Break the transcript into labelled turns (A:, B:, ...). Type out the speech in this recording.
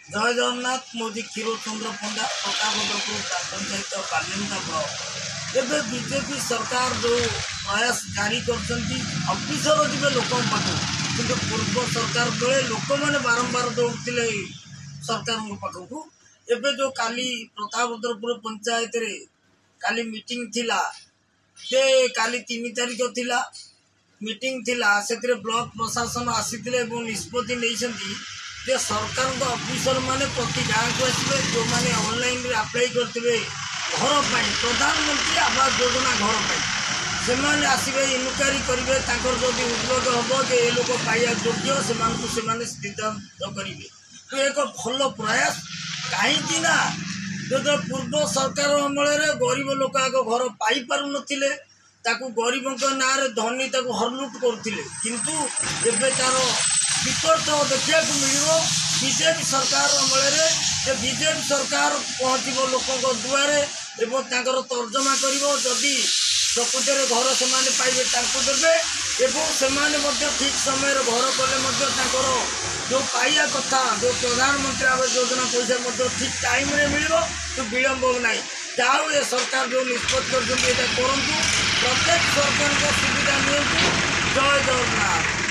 A: जय जगन्नाथ मोदी क्षीरचंद्र पंडा प्रतापगढ़पुर ग्राम पंचायत बालिंदा ब्लॉक एवं बीजेपी सरकार जो प्रयास जारी करफिसर जी लोक पाखक कि पूर्व सरकार बेले लोक मैंने बारंबार दौड़ते सरकार पाखक एवं जो काली प्रतापगढ़पुर पंचायत रे काली मीटिंग थिला से काली 3 तारिख थिला मीटिंग थिला से ब्लॉक प्रशासन आसीथिले निष्पत्ति नहीं जे सरकार ऑफिसर माने प्रति गाँव को आसवे जो मैंने ऑनलाइन रे अप्लाई करते घर पर प्रधानमंत्री आवास योजना घर पर से मैंने आसवे इनक्वारी करेंगे जदि उद्योग हम जे ये लोग पाइबा योग्य से सिद्धांत करेंगे तो एक भल प्रयास कहीं जो पूर्व सरकार अमल गरीब लोक आग घर पाई पार नथिले गरीबों ना धनी हरलुट करथिले किंतु एबे तार विकल्प देखा मिल बीजेपी सरकार अमल बीजेपी सरकार पहुँचो लोकों दुआरे एवं तर्जमा करी प्रकृत घर से पाइबे देवे ठीक समय घर कले जो पाइबा कथा जो प्रधानमंत्री आवास योजना पैसा ठीक टाइम रे मिल तो विलंब ना जाओ ये सरकार जो निष्पत्ति कर प्रत्येक सरकार सुविधा नि जय जगन्नाथ।